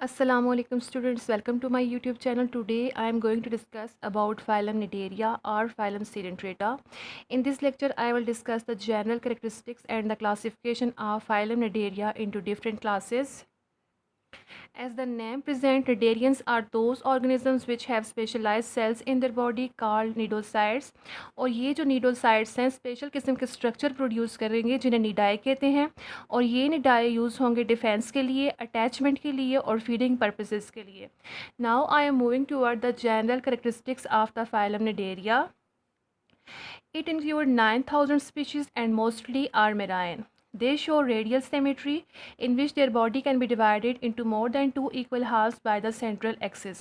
Assalamualaikum students, welcome to my YouTube channel. Today I am going to discuss about phylum Cnidaria or phylum Coelenterata. In this lecture I will discuss the general characteristics and the classification of phylum Cnidaria into different classes. As the name presents, cnidarians are those organisms which have specialized cells in their body called nidocytes. और ये जो nidocytes हैं special किस्म के structure produce करेंगे जिन्हें निडाई कहते हैं, और ये निडाई यूज़ होंगे डिफेंस के लिए, अटैचमेंट के लिए और फीडिंग पर्पसेस के लिए. Now I am moving toward the general characteristics of the phylum Cnidaria. It includes 9,000 species and mostly are marine. They show radial symmetry in which their body can be divided into more than two equal halves by the central axis.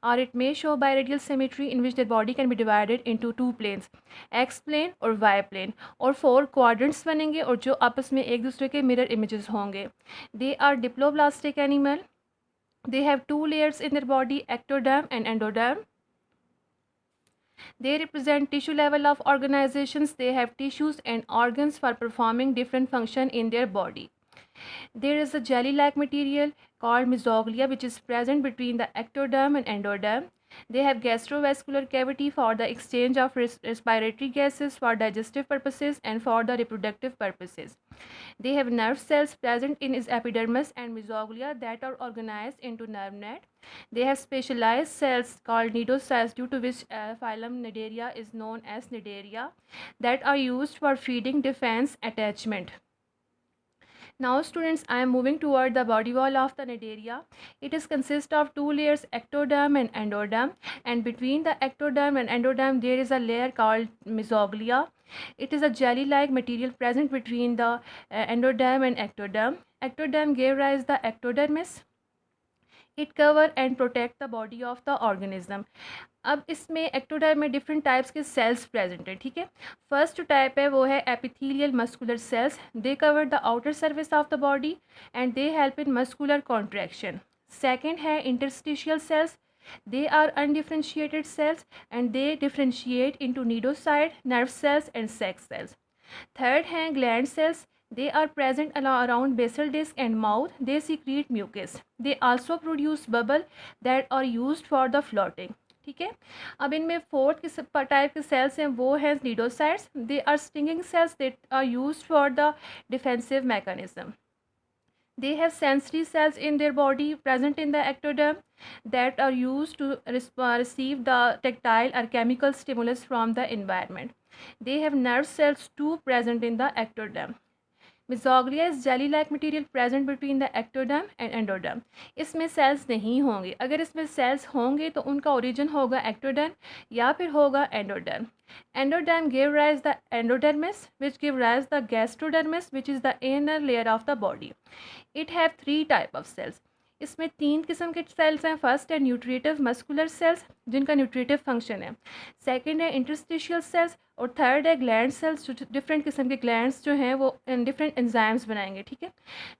Or it may show biradial symmetry in which their body can be divided into two planes, X plane और Y plane, और four quadrants बनेंगे और जो आपस में एक दूसरे के mirror images होंगे. They are diploblastic animal. They have two layers in their body, ectoderm and endoderm. They represent tissue level of organizations. They have tissues and organs for performing different function in their body. There is a jelly-like material called mesoglea which is present between the ectoderm and endoderm. They have gastrovascular cavity for the exchange of respiratory gases for digestive purposes and for the reproductive purposes. They have nerve cells present in its epidermis and mesoglea that are organized into nerve net. They have specialized cells called nidocytes, due to which phylum Cnidaria is known as Cnidaria, that are used for feeding, defense, attachment. Now students, I am moving toward the body wall of the Cnidaria. It is consist of two layers, ectoderm and endoderm, and between the ectoderm and endoderm there is a layer called mesoglea. It is a jelly-like material present between the endoderm and ectoderm. Ectoderm gave rise the ectodermis. It cover and protect the body of the organism. अब इसमें ectoderm में different types के cells present है. ठीक है, first जो type है वो है epithelial muscular cells. They cover the outer surface of the body and they help in muscular contraction. Second है interstitial cells. They are undifferentiated cells and they differentiate into nidocyte, nerve cells and sex cells. Third है gland cells. They are present around basal disc and mouth. They secrete mucus. They also produce bubble that are used for the floating. ठीक है, अब इनमें fourth type के sales हैं वो हैं cnidocytes. They are stinging cells that are used for the defensive mechanism. They have sensory cells in their body present in the ectoderm that are used to receive the tactile or chemical stimulus from the environment. They have nerve cells too present in the ectoderm. Mesoglea is jelly-like material present between the ectoderm and endoderm. इसमें sales नहीं होंगे. अगर इसमें sales होंगे तो उनका origin होगा ectoderm या फिर होगा endoderm. Endoderm gave rise the endodermis, which give rise the gastrodermis, which is the inner layer of the body. It have three type of cells. इसमें तीन किस्म के सेल्स हैं. फर्स्ट है न्यूट्रिटिव मस्कुलर सेल्स जिनका न्यूट्रिटिव फंक्शन है. Second है interstitial sales और थर्ड है ग्लैंड सेल्स जो डिफरेंट किस्म के ग्लैंड्स जो हैं वो डिफरेंट एंजाइम्स बनाएंगे. ठीक है,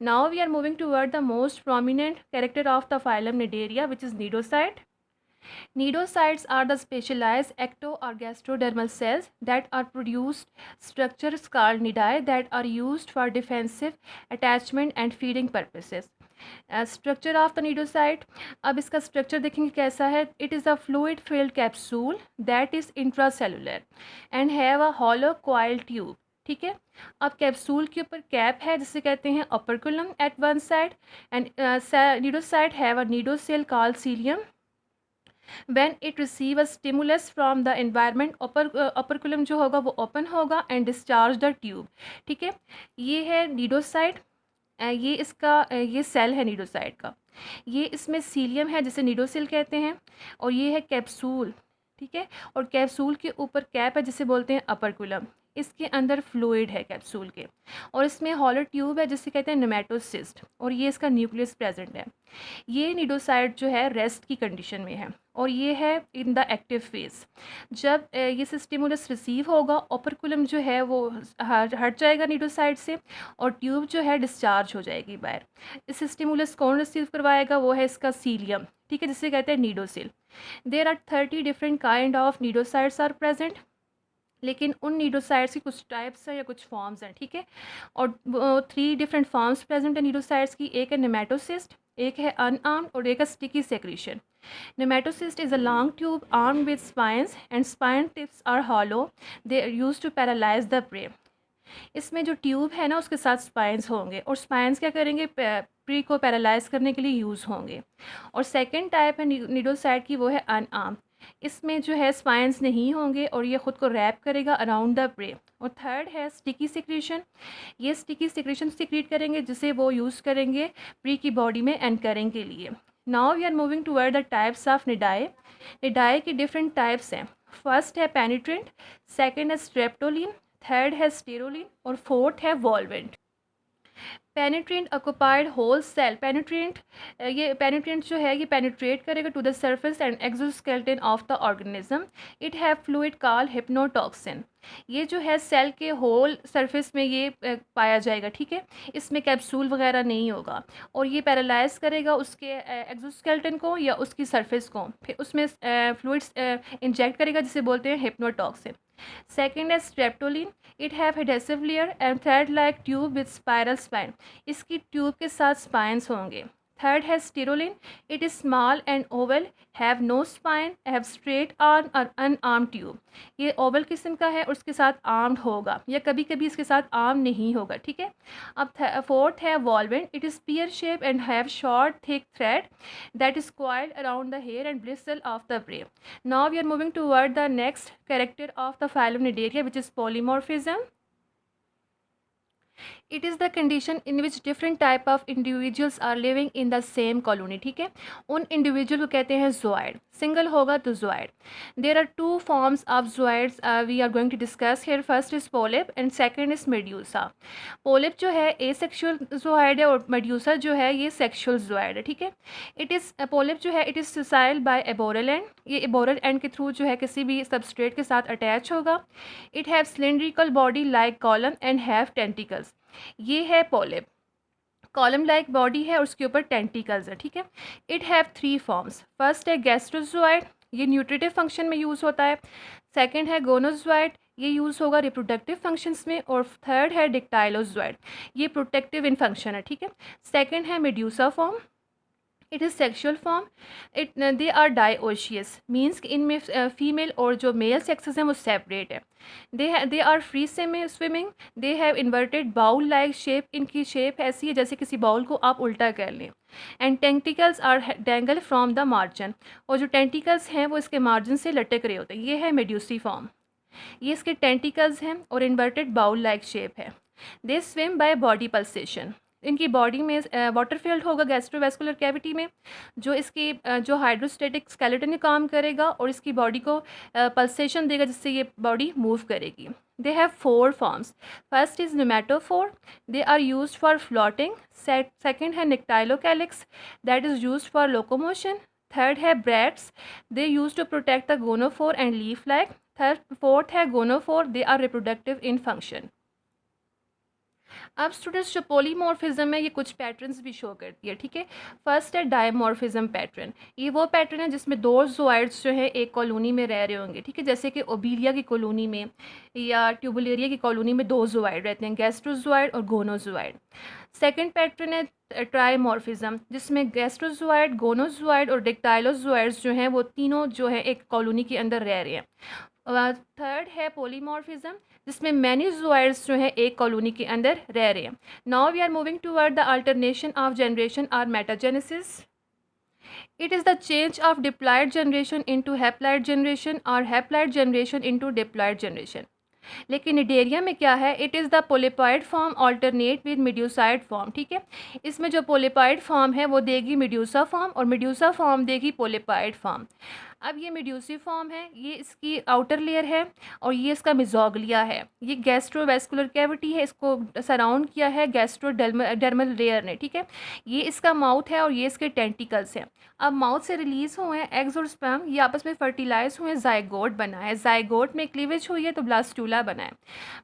now we are moving toward the most prominent character of the phylum Cnidaria which is cnidocyte. Nidocytes are the specialized ecto or gastrodermal cells that are produced structures called nidae that are used for defensive, attachment and feeding purposes. Structure of the nidocyte. अब इसका structure देखेंगे कैसा है. It is a fluid filled capsule that is intracellular and have a hollow coil tube. ठीक है, अब capsule के ऊपर कैप है जिसे कहते हैं operculum at one side and cnidocyte have a cnidocil called cilium. when it receive a stimulus from the environment, operculum जो होगा वो ओपन होगा and discharge the tube. ठीक है, ये है निडोसाइट. ये इसका ये सेल है निडोसाइट का. ये इसमें सीलियम है जिसे निडोसिल कहते हैं और ये है कैप्सूल. ठीक है, और कैप्सूल के ऊपर कैप है जिसे बोलते हैं अपर्कुलम. इसके अंदर फ्लूइड है कैप्सूल के और इसमें हॉलो ट्यूब है जिसे कहते हैं नेमेटोसिस्ट और ये इसका न्यूक्लियस प्रेजेंट है. ये निडोसाइट जो है रेस्ट की कंडीशन में है और ये है इन द एक्टिव फेज. जब ये स्टिमुलस रिसीव होगा ओपर्कुलम जो है वो हट जाएगा निडोसाइट से और ट्यूब जो है डिस्चार्ज हो जाएगी बाहर. इस स्टिमुलस कौन रिसीव करवाएगा वो है इसका सीलियम. ठीक है, जिसे कहते हैं cnidocil. There are 30 different kind of cnidocytes are present. लेकिन उन निडोसाइट्स की कुछ टाइप्स हैं या कुछ फॉर्म्स हैं. ठीक है, और 3 डिफरेंट फॉर्म्स प्रेजेंट है निडोसाइट्स की. एक है नेमेटोसिस्ट, एक है अनआर्म्ड और एक है sticky secretion. Nematocyst is a long tube armed with spines and spine tips are hollow. They are used to paralyze the prey. इसमें जो ट्यूब है ना उसके साथ स्पाइंस होंगे और स्पाइंस क्या करेंगे, प्री को पैरालाइज करने के लिए यूज़ होंगे। और सेकंड टाइप है निडोसाइड की, वो है अनआर्म। इसमें जो है स्पाइंस नहीं होंगे और ये ख़ुद को रैप करेगा अराउंड द प्रे। और थर्ड है स्टिकी सिक्रीशन। ये स्टिकी सिक्रीशन सिक्रीट करेंगे जिसे वो यूज़ करेंगे प्री की बॉडी में एंकरिंग के लिए। Now we are moving toward the types of cnidae. Cnidae की डिफरेंट टाइप्स हैं। फर्स्ट है पेनिट्रेंट, सेकंड है स्ट्रेप्टोलिन, थर्ड है स्टेरोलिन और फोर्थ है volvent. Penetrant occupied whole cell. Penetrant ये पेनिट्रेंट जो है ये पेनिट्रेट करेगा to the surface and exoskeleton of the organism. It have fluid called hypnotoxin. ये जो है सेल के होल सरफेस में ये पाया जाएगा, ठीक है। इसमें कैप्सूल वगैरह नहीं होगा और ये पैरालाइज करेगा उसके एक्सोस्केलेटन को या उसकी सरफेस को, फिर उसमें फ्लूइड्स इंजेक्ट करेगा जिसे बोलते हैं हिप्नोटॉक्सिन। सेकेंड है streptoline. It have adhesive layer and thread like tube with spiral spine. इसकी ट्यूब के साथ स्पाइंस होंगे। थर्ड है stereoline. It is small and oval, have no spine, have straight arm और अनआर्म ट्यूब। ये Oval किस्म का है और उसके साथ आर्म्ड होगा या कभी कभी इसके साथ आर्म नहीं होगा, ठीक है। अब फोर्थ है volvent. It is spear shape and have short thick thread that is coiled around the hair and bristle of the prey. Now we are moving toward the next character of the phylum Nidaria, which is polymorphism. It is the condition in which different type of individuals are living in the same colony, ठीक है। उन individual को कहते हैं ज़ोइड। Single होगा तो zooid. There are two forms of zooids we are going to discuss here. First is polyp and second is medusa. Polyp जो है एसेक्सुअल ज़ोइड है और मेड्यूसा जो है ये सेक्सुअल ज़ोइड है, ठीक है। इट इज़ पोलिप जो है it is sessile by aboral end. ये एबोरल एंड के थ्रू जो है किसी भी सबस्ट्रेट के साथ अटैच होगा। It have cylindrical body like column and have tentacles. ये है पोलिप, कॉलम लाइक बॉडी है और उसके ऊपर टेंटिकल्स है, ठीक है। It have three forms. First है गैस्ट्रोजोइड, ये न्यूट्रिटिव फंक्शन में यूज़ होता है। सेकंड है गोनोजोइड, ये यूज़ होगा रिप्रोडक्टिव फंक्शंस में। और थर्ड है डिक्टाइलोजोइड, ये प्रोटेक्टिव इन फंक्शन है, ठीक है। सेकंड है medusa form. It is sexual form. They are dioecious, means इनमें फीमेल और जो मेल सेक्सेस हैं वो सेपरेट है। They are free swimming. They have inverted bowl like shape. इनकी शेप ऐसी है जैसे किसी बाउल को आप उल्टा कर लें। And tentacles are dangle from the margin, और जो टेंटिकल्स हैं वो इसके मार्जिन से लटक रहे होते हैं। ये है मेड्यूसी फॉर्म, ये इसके टेंटिकल्स हैं और इन्वर्टेड बाउल लाइक शेप है। दे स्विम बाय बॉडी पल्सेशन। इनकी बॉडी में वाटर फील्ड होगा गैस्ट्रोवेस्कुलर कैविटी में, जो इसकी जो हाइड्रोस्टेटिक स्केलेटन काम करेगा और इसकी बॉडी को पल्सेशन देगा जिससे ये बॉडी मूव करेगी। They have four forms. First is pneumatophore, they are used for floating. Second है nectocalyx, that is used for locomotion. Third है bracts, they use to protect the gonophore and leaf like. Fourth है gonophore, they are reproductive in function. अब students जो polymorphism है ये कुछ patterns भी show करती है, ठीक है। फर्स्ट है डायमॉर्फिज्म पैटर्न। ये वो पैटर्न है जिसमें दो ज़ोइड्स जो है एक कॉलोनी में रह रहे होंगे, ठीक है। जैसे कि ओबीलिया की कॉलोनी में या ट्यूबुलेरिया की कॉलोनी में दो ज़ोइड रहते हैं, गैस्ट्रोज़ोइड और गोनोज़ोइड। सेकंड पैटर्न है ट्राइमॉर्फिज्म, जिसमें गैस्ट्रोज़ोइड, गोनोज़ोइड और डिक्टाइलोज़ोइड्स जो हैं वो तीनों जो है एक कॉलोनी के अंदर रह रहे हैं। थर्ड है पोलीमॉर्फिज्म, जिसमें मैनी ज़ोइड्स जो है एक कॉलोनी के अंदर रह रहे हैं। Now we are moving toward the alternation of generation और metagenesis. It is the change of diploid generation into haploid generation और haploid generation into diploid generation. लेकिन निडेरिया में क्या है, it is the polypoid form alternate with medusoid form, ठीक है। इसमें जो पोलिपॉइड फॉर्म है वो देगी मेड्यूसा फॉर्म और मेड्यूसा फॉर्म देगी पोलिपॉइड फॉर्म। अब ये मेड्यूसी फॉर्म है, ये इसकी आउटर लेयर है और ये इसका मिजोग्लिया है। ये गैस्ट्रोवेस्कुलर कैविटी है, इसको सराउंड किया है गैस्ट्रोडर्मल लेयर ने, ठीक है। ये इसका माउथ है और ये इसके टेंटिकल्स हैं। अब माउथ से रिलीज हुए हैं एग्स और स्पर्म, ये आपस में फर्टिलाइज हुए, जाइगोट बना है। जाइगोट में क्लीवेज हुई है तो ब्लास्टूला बना है।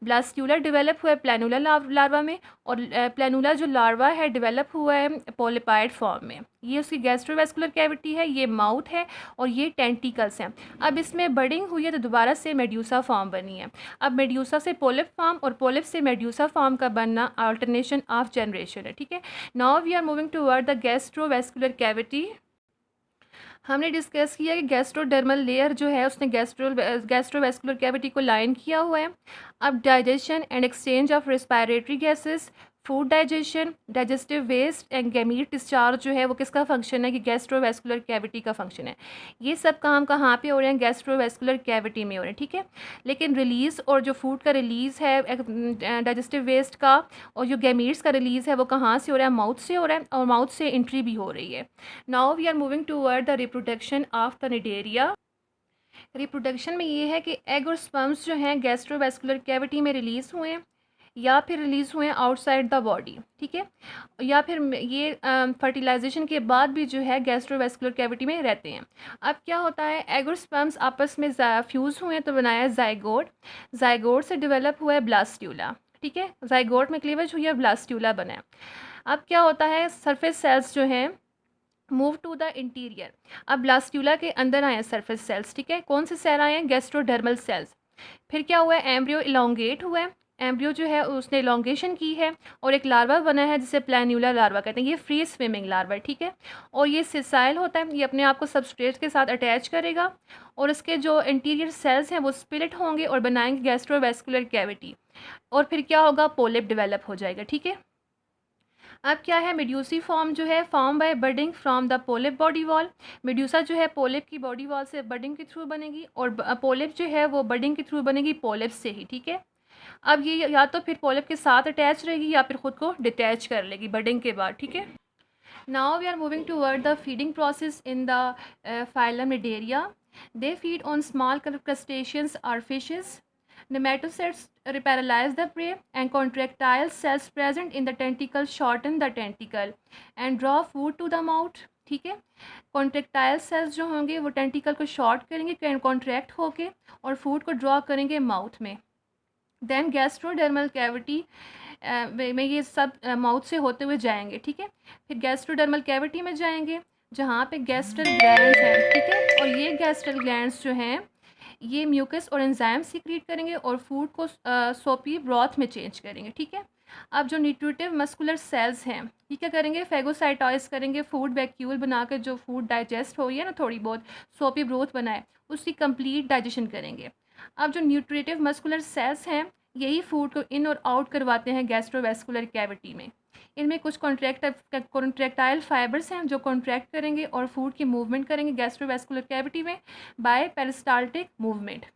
ब्लास्टूला डेवलप हुआ है प्लानुला लार्वा में और प्लानुला जो लार्वा है डेवलप हुआ है पोलिपाइड फॉर्म में। ये उसकी गैस्ट्रोवेस्कुलर कैविटी है, ये माउथ है और ये टेंटिकल्स हैं। अब इसमें बडिंग हुई है तो दोबारा से मेड्यूसा फॉर्म बनी है। अब मेड्यूसा से पोलिप फॉर्म और पोलिप से मेड्यूसा फॉर्म का बनना अल्टरनेशन ऑफ जनरेशन है, ठीक है। Now we are moving toward the gastrovascular cavity. हमने डिस्कस किया कि गैस्ट्रोडर्मल लेयर जो है उसने गैस्ट्रोवेस्कुलर कैविटी को लाइन किया हुआ है। अब digestion and exchange of respiratory gases, food digestion, digestive waste and gamete discharge जो है वो किसका फंक्शन है कि गैस्ट्रोवेस्कुलर कैविटी का फंक्शन है। ये सब काम कहाँ पे हो रहे हैं, गैस्ट्रोवेस्कुलर कैविटी में हो रहे हैं, ठीक है। लेकिन रिलीज़ और जो फूड का रिलीज़ है डाइजेस्टिव वेस्ट का और जो गैमीट्स का रिलीज़ है वो कहाँ से हो रहा है, माउथ से हो रहा है और माउथ से एंट्री भी हो रही है। Now we are moving toward the reproduction of the Cnidaria. Reproduction में ये है कि एग और स्पर्म्स जो हैं गैस्ट्रोवेस्कुलर कैविटी में रिलीज़ हुए हैं या फिर रिलीज़ हुए हैं आउटसाइड द बॉडी, ठीक है, या फिर ये फर्टिलाइजेशन के बाद भी जो है गैस्ट्रोवेस्कुलर कैविटी में रहते हैं। अब क्या होता है, एग और स्पर्म्स आपस में फ्यूज़ हुए हैं तो बनाया है जाइगोट। जाइगोट से डेवलप हुआ है ब्लास्ट्यूला, ठीक है, जाइगोट में क्लीवेज हुई है, ब्लास्ट्यूला बना है। अब क्या होता है, सरफेस सेल्स जो हैं मूव टू द इंटीरियर। अब ब्लास्ट्यूला के अंदर आए हैं सरफेस सेल्स, ठीक है। कौन से सेल आए हैं, गैस्ट्रोडर्मल सेल्स। फिर क्या हुआ है, एम्ब्रियो इलोंगेट हुआ है, एम्ब्रियो जो है उसने इलोंगेशन की है और एक लार्वा बना है जिसे प्लान्यूलर लार्वा कहते हैं। ये फ्री स्विमिंग लार्वा है, ठीक है, और ये सिसाइल होता है, ये अपने आप को सबस्ट्रेट के साथ अटैच करेगा और इसके जो इंटीरियर सेल्स हैं वो स्प्लिट होंगे और बनाएंगे गैस्ट्रोवेस्कुलर कैविटी और फिर क्या होगा, पोलिप डेवलप हो जाएगा, ठीक है। अब क्या है, मेड्यूसी फॉर्म जो है form by budding from the polyp body wall. Medusa जो है पोलिप की बॉडी वॉल से बडिंग के थ्रू बनेगी और पोलिप जो है वो बडिंग के थ्रू बनेगी पोलिप से ही, ठीक है। अब ये या तो फिर पोलिप के साथ अटैच रहेगी या फिर खुद को डिटैच कर लेगी बडिंग के बाद, ठीक है। Now we are moving toward the feeding process in the phylum Cnidaria. They feed on small crustaceans और fishes. Nematocytes paralyze the prey and contractile cells present in the tentacle shorten the tentacle and draw food to the mouth, ठीक है। Contractile sales जो होंगे वो tentacle को short करेंगे contract होके और फूड को ड्रॉ करेंगे माउथ में। देन गैस्ट्रोडर्मल कैविटी में ये सब माउथ से होते हुए जाएंगे, ठीक है। फिर गैस्ट्रोडर्मल कैविटी में जाएंगे जहाँ पे गैस्ट्रल ग्लैंड्स हैं, ठीक है, और ये गैस्ट्रल ग्लैंड्स जो हैं ये म्यूकस और एंजाइम सीक्रेट करेंगे और फूड को सोपी ब्रॉथ में चेंज करेंगे, ठीक है। अब जो न्यूट्रिटिव मस्कुलर सेल्स हैं ये क्या करेंगे, फेगोसाइटोसिस करेंगे, फूड वैक्यूल बनाकर जो फूड डाइजेस्ट हो रही है ना थोड़ी बहुत सोपी ब्रोथ बनाए उसकी कंप्लीट डाइजेशन करेंगे। अब जो न्यूट्रिटिव मस्कुलर सेल्स हैं यही फूड को इन और आउट करवाते हैं गैस्ट्रोवेस्कुलर कैविटी में। इनमें कुछ कॉन्ट्रैक्टाइल फाइबर्स हैं जो कॉन्ट्रैक्ट करेंगे और फूड की मूवमेंट करेंगे गैस्ट्रोवेस्कुलर कैविटी में by peristaltic movement.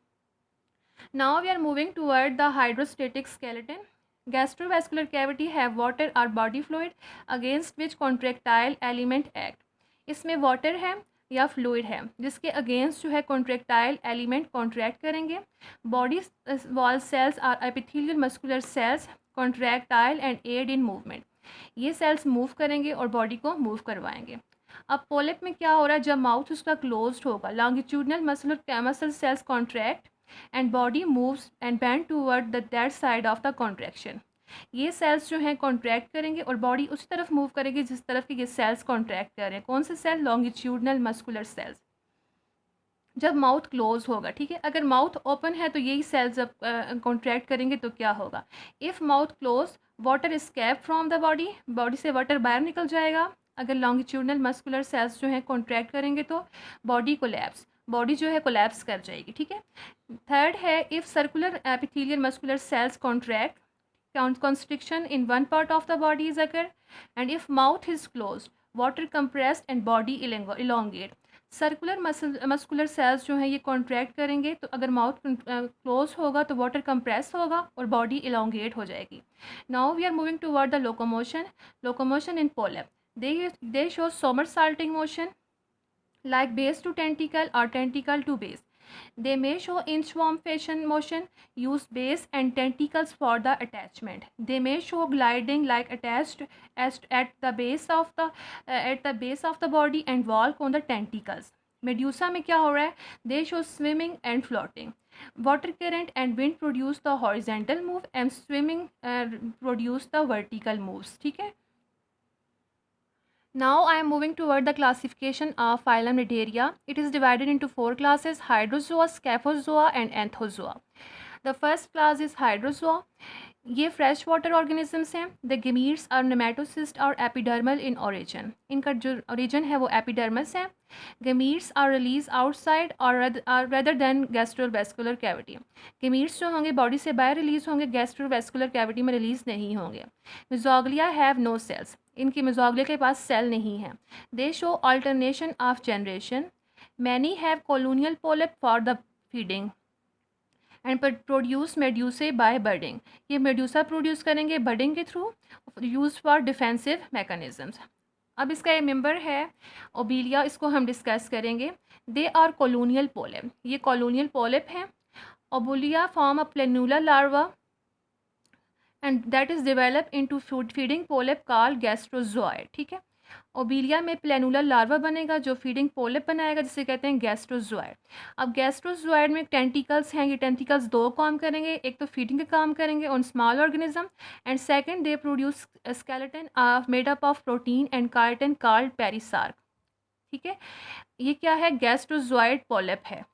Now we are moving toward the hydrostatic skeleton. Gastrovascular cavity have water और body fluid against which contractile element act. इसमें वाटर है या फ्लूइड है जिसके अगेंस्ट जो है कॉन्ट्रैक्टाइल एलिमेंट कॉन्ट्रैक्ट करेंगे। Body wall cells are epithelial muscular cells contractile and aid in movement. ये सेल्स मूव करेंगे और बॉडी को मूव करवाएंगे। अब पोलिप में क्या हो रहा है, जब माउथ उसका क्लोज्ड होगा longitudinal muscle cells contract and body moves and bend toward the that side of the contraction. ये सेल्स जो हैं कॉन्ट्रैक्ट करेंगे और बॉडी उसी तरफ मूव करेगी जिस तरफ की ये सेल्स कॉन्ट्रैक्ट कर रहे हैं। कौन से सेल, लॉन्गिट्यूडनल मस्कुलर सेल्स, जब माउथ क्लोज होगा, ठीक है। अगर माउथ ओपन है तो यही सेल्स जब कॉन्ट्रैक्ट करेंगे तो क्या होगा, if mouth close water escape from the body, body से वाटर बाहर निकल जाएगा। अगर लॉन्गिट्यूडनल मस्कुलर सेल्स जो है कॉन्ट्रैक्ट करेंगे तो बॉडी कोलैप्स, बॉडी जो है कोलैप्स कर जाएगी, ठीक है। थर्ड है, if circular epithelial muscular cells contract constriction in one part of the body is occur, and if mouth is closed water compressed and body elongate। Circular muscular cells जो हैं ये कॉन्ट्रैक्ट करेंगे तो अगर माउथ क्लोज होगा तो water compress होगा और बॉडी इलोंगेट हो जाएगी। Now we are moving toward the locomotion in polyp. They show somersaulting motion like base to tentacle or tentacle to base। They may show inchworm fashion motion, use base and tentacles for the attachment। They may show gliding like attached at the base of the body and walk on the tentacles। Medusa में क्या हो रहा है, they show swimming and floating। Water current and wind produce the horizontal move and swimming produce the vertical moves, ठीक है। Now I am moving toward the classification of phylum Cnidaria. It is divided into four classes: Hydrozoa, Scaphozoa and Anthozoa. The first class is Hydrozoa. ये fresh water organisms हैं. The gametes are nematocyst और epidermal in origin. इनका जो origin है वो epidermis है. Gametes are release outside और rather than gastrovascular cavity. Gametes जो होंगे बॉडी से बाहर रिलीज होंगे, गैस्ट्रोवेस्कुलर कैविटी में रिलीज नहीं होंगे. Mesoglea have no cells. इनकी मिजोग्लिया के पास सेल नहीं है. They show alternation of generation. Many have colonial polyp for the feeding and produce medusae by budding. ये मेड्यूसा प्रोड्यूस करेंगे बर्डिंग के थ्रू, यूज फॉर डिफेंसिव मैकेनिज्म्स. अब इसका ये मेंबर है ओबीलिया, इसको हम डिस्कस करेंगे. They are colonial polyp. ये कॉलोनियल पोलिप हैं. Obelia form a planula larva and that is develop into feeding polyp called gastrozooid. ठीक है, ओबीलिया में प्लेनुलर लार्वा बनेगा जो फीडिंग पोलिप बनाएगा, जिसे कहते हैं गैस्ट्रोजोइड. अब गैस्ट्रोजोइड में टेंटिकल्स हैं. ये टेंटिकल्स दो काम करेंगे, एक तो फीडिंग का काम करेंगे on small organism and second they produce skeleton made up of protein and chitin called perisarc. ठीक है, ये क्या है? गैस्ट्रोजोइड पोलिप है.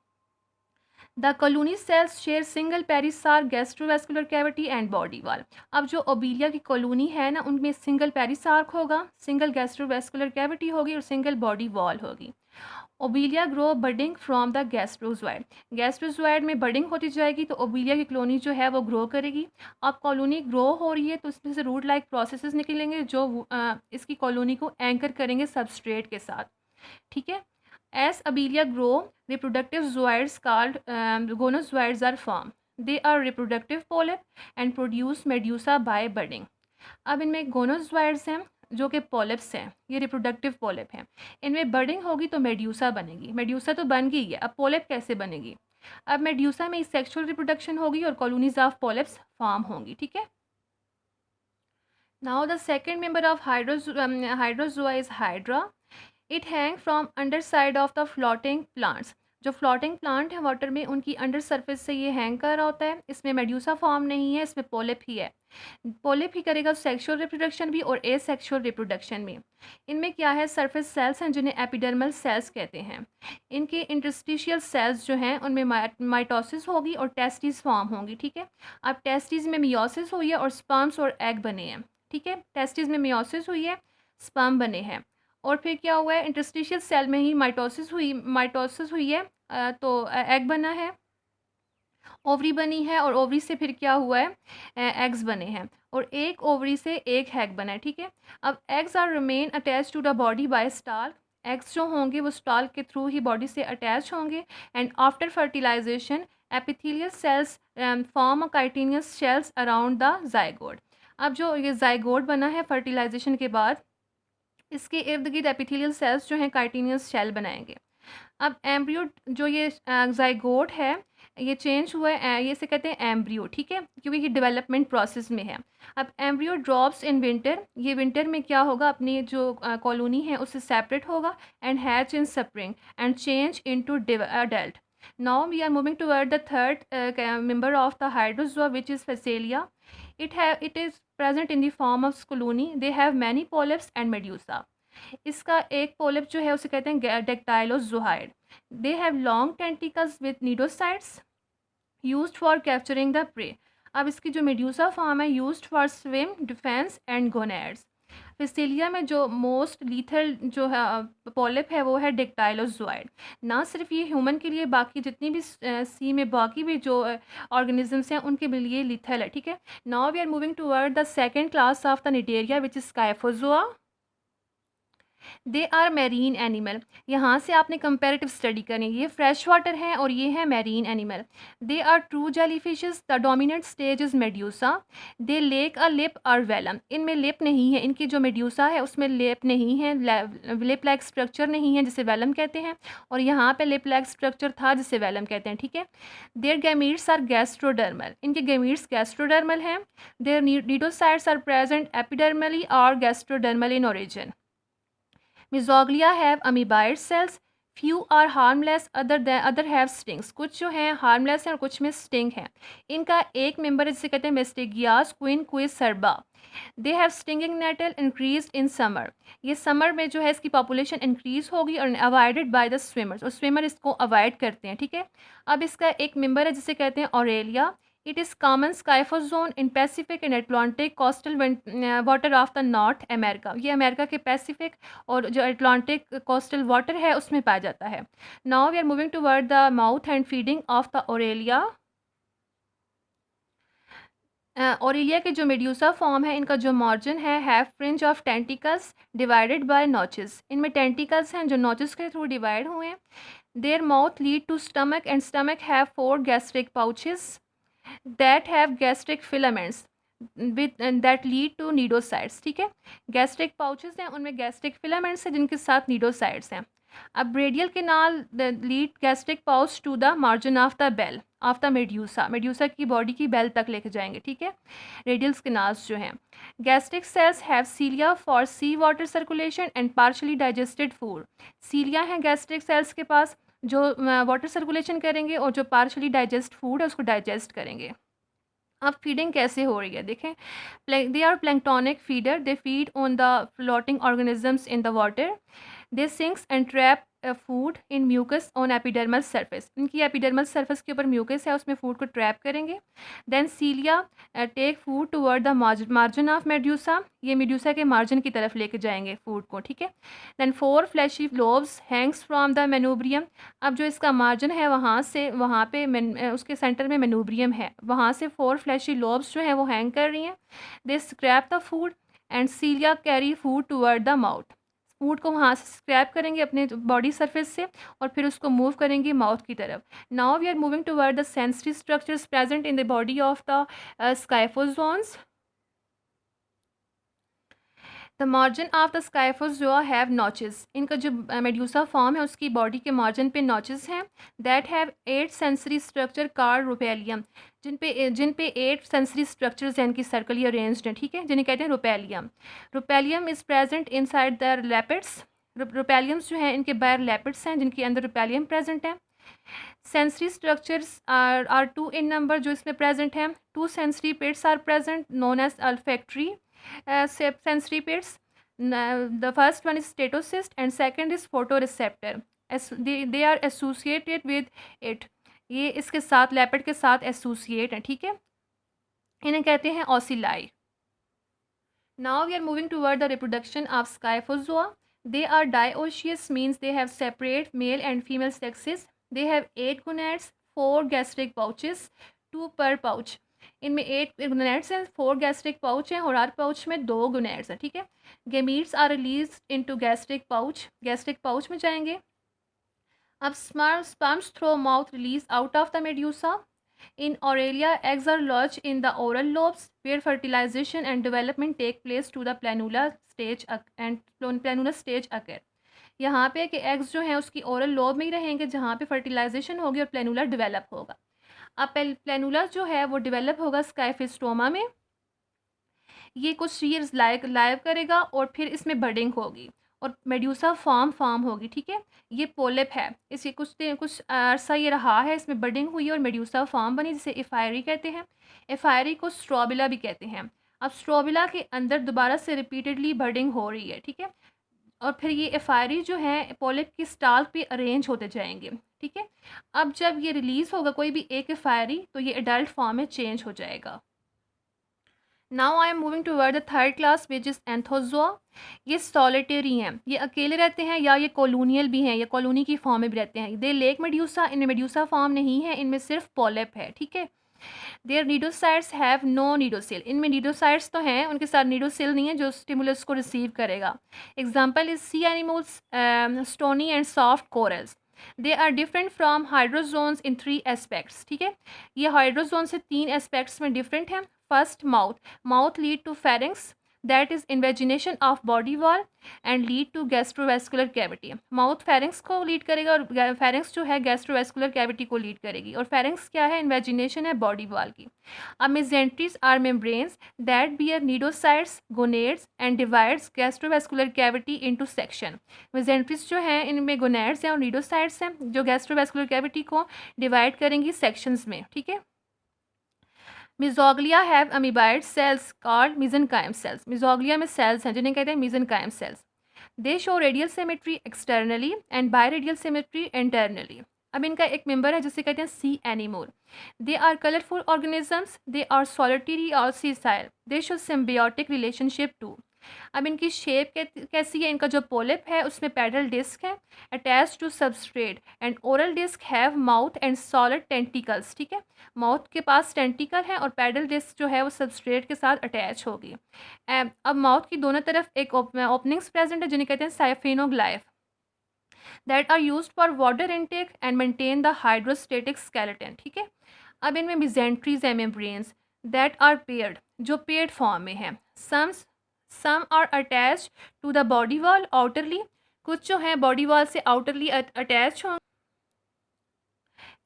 The colony cells share single perisarc gastrovascular cavity and body wall. अब जो ओबीलिया की कॉलोनी है ना, उनमें सिंगल पेरिसार्क होगा, सिंगल गैस्ट्रोवेस्कुलर कैविटी होगी और सिंगल बॉडी वॉल होगी. ओबीलिया ग्रो बडिंग फ्रॉम द गैस्ट्रोजोइड. गैस्ट्रोजोइड में बडिंग होती जाएगी तो ओबीलिया की कॉलोनी जो है वो ग्रो करेगी. अब कॉलोनी ग्रो हो रही है तो इसमें से रूट लाइक प्रोसेसेस निकलेंगे जो इसकी कॉलोनी को एंकर करेंगे सबस्ट्रेट के साथ. ठीक है, as abelia grow, reproductive zooids called gonozoids are formed. They are reproductive polyp and produce medusa by budding. अब इनमें गोनोजोइड्स हैं जो कि पॉलिप्स हैं, ये रिप्रोडक्टिव पॉलिप हैं. इनमें बर्डिंग होगी तो मेड्यूसा बनेगी. मेड्यूसा तो बन गई है, अब पॉलिप कैसे बनेगी? अब मेड्यूसा में सेक्सुअल रिप्रोडक्शन होगी और कॉलोनीज ऑफ पॉलिप्स फॉर्म होंगी. ठीक है, now the second member of Hydrozoa is hydra. It hang from under side of the floating plants. जो फ्लोटिंग प्लांट है वाटर में, उनकी अंडर सरफेस से ये हैंग कर रहा होता है. इसमें मेड्यूसा फॉर्म नहीं है, इसमें पोलिप ही है. पोलिप ही करेगा सेक्सुअल रिप्रोडक्शन भी और एसेक्सुअल रिप्रोडक्शन भी. इनमें क्या है? सरफेस सेल्स हैं जिन्हें एपिडर्मल सेल्स कहते हैं. इनके इंटरस्टिशियल सेल्स जो हैं उनमें माइटोसिस होगी और टेस्टिस फॉर्म होंगी. ठीक है, अब टेस्टिस में मियोसिस हुई है और स्पर्म्स और एग बने हैं. ठीक है, टेस्टिस में मियोसिस हुई है, स्पर्म बने हैं. और फिर क्या हुआ है? इंटरस्टिशियल सेल में ही माइटोसिस हुई है, तो एग बना है, ओवरी बनी है और ओवरी से फिर क्या हुआ है? एग्स बने हैं और एक ओवरी से एक हैग बना है. ठीक है, अब eggs are remain attach to the body by stalk. Eggs जो होंगे वो स्टाल के थ्रू ही बॉडी से अटैच होंगे and after fertilization epithelial cells form a chitinous shells around the zygote. अब जो ये जाइगोट बना है फर्टिलाइजेशन के बाद, इसके इर्द गिर्द एपिथेलियल सेल्स जो हैं काइटिनियस शेल बनाएंगे. अब एम्ब्रियो जो ये जाइगोट है ये चेंज हुआ है, ये से कहते हैं एम्ब्रियो. ठीक है, क्योंकि ये डेवलपमेंट प्रोसेस में है. अब एम्ब्रियो ड्रॉप्स इन विंटर. ये विंटर में क्या होगा? अपनी जो कॉलोनी है उससे सेपरेट होगा and hatch in spring and change into adult. Now we are moving toward the third member of the Hydrozoa which is Physalia. It is present in the form of colony. They have many polyps and medusa. इसका एक polyp जो है उसे कहते हैं dactylozooid. They have long tentacles with cnidocytes used for capturing the prey. अब इसकी जो मेड्यूसा फॉर्म है used for swim, defence and gonads. Physalia में जो मोस्ट लीथल जो है पोलिप है वो है डेक्टाइलोजोइड. ना सिर्फ ये ह्यूमन के लिए, बाकी जितनी भी सी में बाकी भी जो ऑर्गेनिजम्स हैं उनके लिए लीथल है. ठीक है, now we are moving toward the second class of the Cnidaria which is Scyphozoa. They are marine animal. यहाँ से आपने कंपेरेटिव स्टडी करनी. ये फ्रेश वाटर है और ये है marine animal. They are true jellyfishes. The dominant stage is medusa. They lack a lip और वेलम. इनमें लिप नहीं है, इनकी जो मेड्यूसा है उसमें लिप नहीं है, लिप लाइक स्ट्रक्चर नहीं है जिसे वेलम कहते हैं, और यहाँ पे लिप लाइक स्ट्रक्चर था जिसे वेलम कहते हैं. ठीक है, देयर गैमीट्स आर गैस्ट्रोडर्मल. इनके गैमीट्स गैस्ट्रोडर्मल हैं. Their cnidocytes are present epidermally और gastrodermal in origin. Mesoglea have amoeboid cells. Few are harmless other have stings, कुछ जो हैं हार्मलेस हैं और कुछ में स्टिंग है। इनका एक मेंबर है जिसे कहते हैं मेस्टेगियास क्वीन क्विज सर्बा। They have stinging nettle increase in summer, ये समर में जो है इसकी पॉपुलेशन इंक्रीज होगी और अवॉइडेड बाय द स्विमर्स, और स्विमर इसको अवॉइड करते हैं, ठीक है। अब इसका एक मेंबर है जिसे कहते हैं Aurelia. It is common scyphozoan in Pacific and Atlantic coastal water of the North America, ये अमेरिका के पैसिफिक और जो एटलांटिक कोस्टल वाटर है उसमें पाया जाता है। Now we are moving toward the mouth and feeding of the Aurelia. Aurelia के जो मेड्यूसा फॉर्म है, इनका जो मार्जिन है have fringe of tentacles divided by notches, इनमें टेंटिकल्स हैं जो नॉचेस के थ्रू डिवाइड हुए हैं। Their mouth lead to stomach and stomach have 4 gastric pouches that have gastric filaments with that lead to cnidocytes, ठीक है। Gastric pouches हैं, उनमें गैस्ट्रिक फिलामेंट्स हैं जिनके साथ नीडोसाइड्स हैं। अब radial canal lead gastric pouch to the margin of the bell of the medusa, medusa की बॉडी की बेल तक लेके जाएंगे, ठीक है। रेडियल कैनाल्स जो हैं। Gastric cells have cilia for sea water circulation and partially digested food, cilia हैं गैस्ट्रिक सेल्स के पास जो वाटर सर्कुलेशन करेंगे और जो पार्शली डाइजेस्ट फूड है उसको डाइजेस्ट करेंगे। अब फीडिंग कैसे हो रही है देखें। They are planktonic feeder, they feed on the floating organisms in the water, they sinks and trap food in mucus on epidermal surface, इनकी एपिडर्मल सरफेस के ऊपर म्यूकस है उसमें फूड को ट्रैप करेंगे। Then cilia take food toward the margin of medusa, ये medusa के margin की तरफ लेके जाएंगे फूड को, ठीक है। Then 4 fleshy lobes hangs from the manubrium, अब जो इसका मार्जिन है वहाँ से वहाँ पे उसके सेंटर में मेनूब्रियम है, वहाँ से 4 फ्लैशी लोब्स जो हैं वो हैंग कर रही हैं। They scrap the food and cilia carry food toward the mouth, food को वहाँ से स्क्रैप करेंगे अपने बॉडी सरफेस से और फिर उसको मूव करेंगे माउथ की तरफ। Now we are moving toward the sensory structures present in the body of the scyphozoans. The margin of the scyphozoa have notches, इनका जो मेड्यूसा फॉर्म है उसकी बॉडी के मार्जिन पे नॉचेस हैं। That have 8 sensory structure called rhopalium, जिन पे 8 sensory structures हैं इनकी सर्कली अरेंज्ड हैं, ठीक है, जिन्हें कहते हैं rhopalium. Rhopalium is present inside the lappets, rhopaliums जो हैं इनके बाहर लेपिड्स हैं जिनके अंदर रोपेलियम प्रेजेंट है। Sensory structures are 2 in number जो इसमें प्रेजेंट हैं। 2 sensory pits are present known as olfactory sensory pits. The first one is statocyst and second is photoreceptor. They are associated with it. ये इसके साथ Lapid के साथ associate हैं, ठीक है। इन्हें कहते हैं ओसिलाई। Now we are moving toward the reproduction of Scyphozoa. They are dioecious, means they have separate male and female sexes. They have 8 gonads, 4 gastric pouches, 2 per pouch. इनमें 8 गोनेड्स हैं, 4 गैस्ट्रिक पाउच हैं और हर पाउच में 2 gonads हैं, ठीक है। Gametes are release into gastric pouch में जाएंगे। अब sperms through mouth release out of the medusa. In Aurelia eggs are launch in the oral lobes where fertilization and development take place to the planula stage occur. यहाँ पे कि eggs जो हैं उसकी oral lobe में ही रहेंगे जहाँ पे फर्टिलाइजेशन होगी और प्लैनुला डेवलप होगा। अब प्लैनुला जो है वो डेवलप होगा स्काइफिस्टोमा में, ये कुछ ईयर्स लाइव करेगा और फिर इसमें बडिंग होगी और मेड्यूसा फॉर्म होगी, ठीक है। ये पोलिप है, इसके कुछ अरसा ये रहा है, इसमें बडिंग हुई और मेड्यूसा फॉर्म बनी जिसे एफायरी कहते हैं। एफायरी को स्ट्रोबिला भी कहते हैं। अब स्ट्रोबिला के अंदर दोबारा से रिपीटेडली बडिंग हो रही है, ठीक है, और फिर ये एफायरी जो है पोलिप की स्टाल्क पे अरेंज होते जाएंगे, ठीक है। अब जब ये रिलीज़ होगा कोई भी एक एफायरी तो ये एडल्ट फॉर्म में चेंज हो जाएगा। Now I am moving toward the third class which is Anthozoa. ये सॉलिटेरी हैं, ये अकेले रहते हैं या ये कॉलोनियल भी हैं, ये कॉलोनी की फॉर्म में भी रहते हैं। दे लेक मेड्यूसा, इनमें मेड्यूसा फॉर्म नहीं है, इनमें सिर्फ पोलिप है, ठीक है। देयर नीडोसाइड्स हैव नो नीडोसिल, इनमें नीडोसाइड्स तो हैं, उनके साथ नीडोसिल नहीं है जो स्टिमुलस को रिसीव करेगा। Example is sea animals, stony and soft corals. They are different from hydrozoans in 3 aspects, ठीक है। ये हाइड्रोजोन से 3 एस्पेक्ट्स में डिफरेंट हैं। First mouth lead to pharynx, that is invagination of body wall and lead to gastrovascular cavity. Mouth pharynx को lead करेगा और pharynx जो है गैस्ट्रोवेस्कुलर कैविटी को लीड करेगी। और फेरिंग्स क्या है? इन्वेजिनेशन है बॉडी वॉल की। अब mesenteries are membranes that bear cnidocytes gonads and divides gastrovascular cavity into section. Mesenteries जो हैं इनमें गोनेड्स हैं और नीडोसाइट्स हैं जो गैस्ट्रोवेस्कुलर कैविटी को डिवाइड करेंगी सेक्शंस में, ठीक है। Mesoglea have amoeboid cells called mesenchyme cells. Mesoglea में सेल्स हैं जिन्हें कहते हैं mesenchyme cells. They show radial symmetry externally and biradial symmetry internally. अब इनका एक मेंबर है जिसे कहते हैं सी anymore. They are colourful organisms, they are solitary और sessile, they show symbiotic relationship too. अब इनकी शेप कैसी है? इनका जो पोलिप है उसमें पैडल डिस्क है attach to substrate and oral disc have mouth and solid tentacles, ठीक है। माउथ के पास टेंटिकल है और पैडल डिस्क जो है वो सबस्ट्रेट के साथ अटैच होगी। अब माउथ की दोनों तरफ एक ओपनिंग्स प्रेजेंट है जिन्हें कहते हैं siphonoglyph that are used for water intake and maintain the hydrostatic skeleton, ठीक है। अब इनमें मिजेंट्रीज है मेम्ब्रेन्स दैट आर पेयर्ड, जो पेयर्ड फॉर्म में है। Some are attach to the body wall outerly, कुछ जो है बॉडी वॉल से आउटरली अटैच होंगे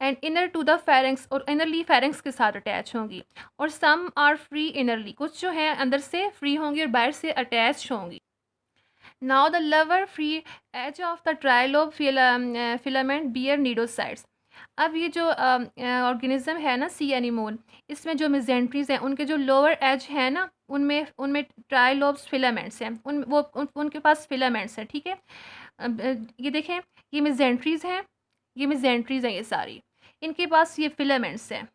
and inner to the pharynx, और इनरली फेरेंक्स के साथ अटैच होंगी। और सम आर फ्री इनरली, कुछ जो है अंदर से फ्री होंगी और बाहर से अटैच होंगी। Now the lower free edge of the trilobe filament bear cnidocytes. अब ये जो ऑर्गेनिज्म है ना सी एनिमोल, इसमें जो मिजेंट्रीज हैं उनके जो लोअर एज है ना उनमें उनमें ट्राइलोब्स फिलामेंट्स हैं, उनके पास फिलामेंट्स हैं, ठीक है। ये देखें ये मिजेंट्रीज हैं, ये मिजेंट्रीज हैं ये सारी, इनके पास ये फिलामेंट्स हैं,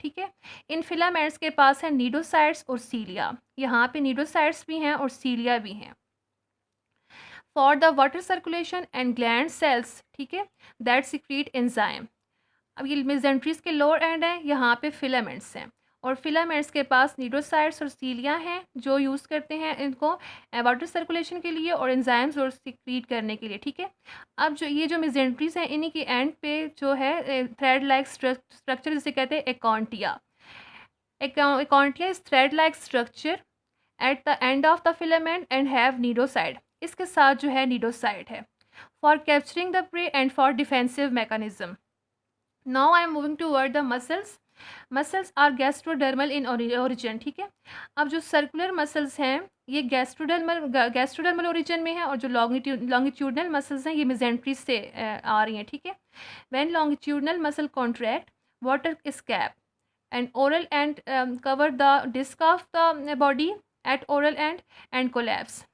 ठीक है। इन फिलामेंट्स के पास है नीडोसाइट्स और सीलिया। यहाँ पे नीडोसाइट्स भी हैं और सीलिया भी हैं। For the water circulation and gland sales, ठीक है, दैट सिक्रीट एंजाइम। अब ये मेसेंट्रीज के लोअर एंड है, यहाँ पे फिलामेंट्स हैं और फिलामेंट्स के पास नीडोसाइट्स और सीलिया हैं जो यूज़ करते हैं इनको वाटर सर्कुलेशन के लिए और एंजाइम्स और सिक्रीट करने के लिए, ठीक है। अब जो ये जो मेसेंट्रीज हैं इन्हीं के एंड पे जो है थ्रेड लाइक स्ट्रक्चर जिसे कहते हैं acontia. Acontia is thread like structure at the end of the filament and have cnidocyte. इसके साथ जो है नीडोसाइड है for capturing the prey and for defensive mechanism. Now I am moving toward the muscles. Muscles are gastrodermal in origin, ठीक है। अब जो circular muscles हैं ये गैस्ट्रोडर्मल ओरिजिन में है और जो लॉन्गिट्यूडनल मसल्स हैं ये मेसेंट्रीज से आ रही हैं, ठीक है। When longitudinal muscle contract water escape and oral end cover the disc of the body at oral end and collapse।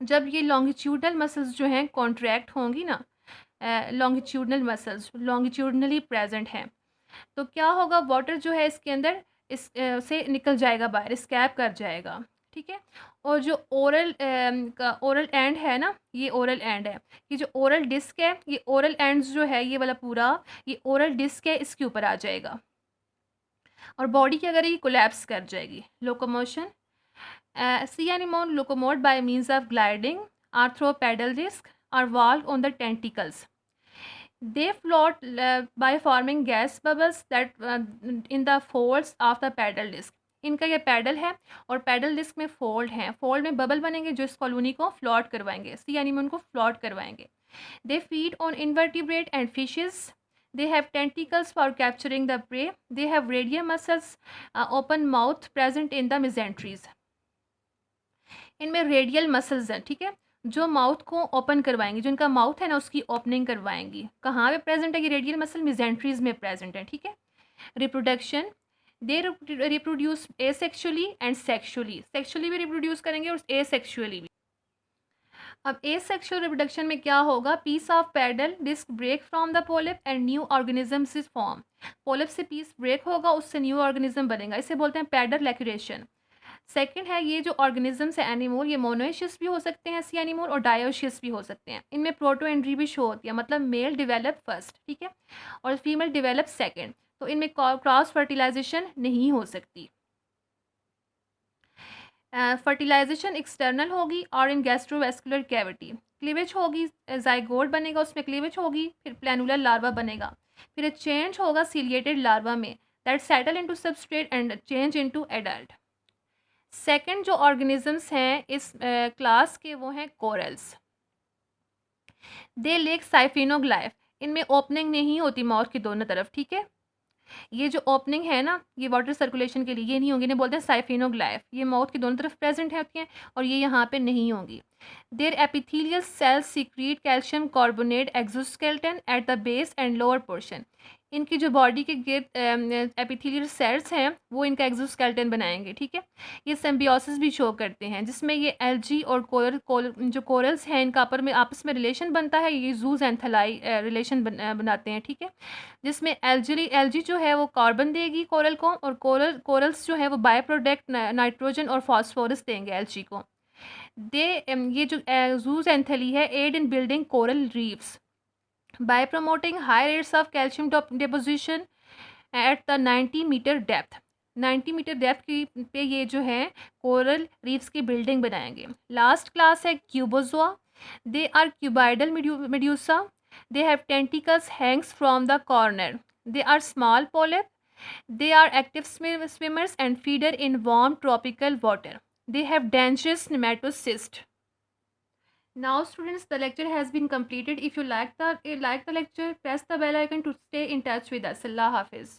जब ये लॉन्गिट्यूडनल मसल्स जो हैं कॉन्ट्रैक्ट होंगी ना, लॉन्गिट्यूडनल मसल्स लॉन्गिट्यूडनली प्रेजेंट हैं, तो क्या होगा? वाटर जो है इसके अंदर इस से निकल जाएगा बाहर, स्कैप कर जाएगा, ठीक है। और जो ओरल एंड है ना, ये ओरल एंड है, ये जो ओरल डिस्क है, ये ओरल एंड्स जो है ये वाला पूरा ये ओरल डिस्क है, इसके ऊपर आ जाएगा और बॉडी की अगर ये कोलैप्स कर जाएगी। Locomotion sea anemone locomote by means of gliding arthropedal disc or valve on the tentacles. They float by forming gas bubbles that in the folds of the pedal disc. इनका ये pedal है और pedal disc में fold हैं, fold में bubble बनेंगे जो इस कॉलोनी को फ्लोट करवाएंगे, सी एनिमोन को फ्लोट करवाएंगे। दे feed on invertebrate and fishes. They have tentacles for capturing the prey. They have radial muscles, open mouth present in the mesenteries. इनमें रेडियल मसल्स हैं, ठीक है, जो माउथ को ओपन करवाएंगी, जो इनका माउथ है ना उसकी ओपनिंग करवाएंगी। कहाँ पे प्रेजेंट है ये रेडियल मसल? मेसेंट्रीज में प्रेजेंट है, ठीक है। Reproduction they reproduce asexually and sexually, sexually भी रिप्रोड्यूस करेंगे और एसेक्सुअली भी। अब एसेक्सुअल रिप्रोडक्शन में क्या होगा? Piece of pedal disc break from the polyp and new organisms is form. Polyp से पीस ब्रेक होगा, उससे न्यू ऑर्गेनिज्म बनेगा, इसे बोलते हैं पैडल लैक्यूरेशन। सेकंड है ये जो ऑर्गेनिजम्स है एनिमोल, ये मोनोएशियस भी हो सकते हैं सी एनिमोल और डायोशियस भी हो सकते हैं। इनमें प्रोटोएंड्री भी शो होती है, मतलब मेल डिवेलप फर्स्ट, ठीक है, और फीमेल डिवेलप सेकंड, तो इनमें क्रॉस फर्टिलाइजेशन नहीं हो सकती। फर्टिलाइजेशन एक्सटर्नल होगी और इन गैस्ट्रोवेस्कुलर कैविटी। क्लीवेज होगी, जाइगोट बनेगा, उसमें क्लीवेज होगी, फिर प्लैनुलर लार्वा बनेगा, फिर चेंज होगा सीलिएटेड लार्वा में that settle into substrate and change into adult. Second जो ऑर्गेनिजम्स हैं इस क्लास के वो हैं कोरल्स। दे लेक साइफिनोग्लाइफ, इनमें ओपनिंग नहीं होती माउथ की दोनों तरफ, ठीक है। ये जो ओपनिंग है ना ये वाटर सर्कुलेशन के लिए ये नहीं होंगी, इन्हें बोलते हैं साइफिनोग्लाइफ। ये माउथ की दोनों तरफ प्रेजेंट होती हैं और ये यहाँ पे नहीं होंगी। Their epithelial cells secrete calcium carbonate exoskeleton at the base and lower portion. इनकी जो बॉडी के गिर्द एपिथेलियल सेल्स हैं वो इनका एक्सोस्केलेटन बनाएंगे, ठीक है। ये सिम्बियोसिस भी शो करते हैं जिसमें ये एल्जी और जो कोरल्स हैं इनका आपस में रिलेशन बनता है, ये जूज एंथलाई रिलेशन बनाते हैं, ठीक है। जिसमें एल्जी जो है वो कार्बन देगी कोरल को, और कोरल्स जो है वो बाय प्रोडक्ट नाइट्रोजन और फास्फोरस देंगे एल्जी को। ये जो जूज एंथली है aid in building coral reefs by promoting high rates of calcium deposition at the 90 metre depth. 90 metre depth की पे ये जो है कोरल रीफ्स की बिल्डिंग बनाएंगे। लास्ट क्लास है cubozoa. They are cuboidal medusa. They have tentacles hangs from the corner. They are small polyp. They are active swimmers and feeder in warm tropical water. They have dangerous nematocyst. Now students, the lecture has been completed. If you like the lecture, press the bell icon to stay in touch with us. Allah Hafiz.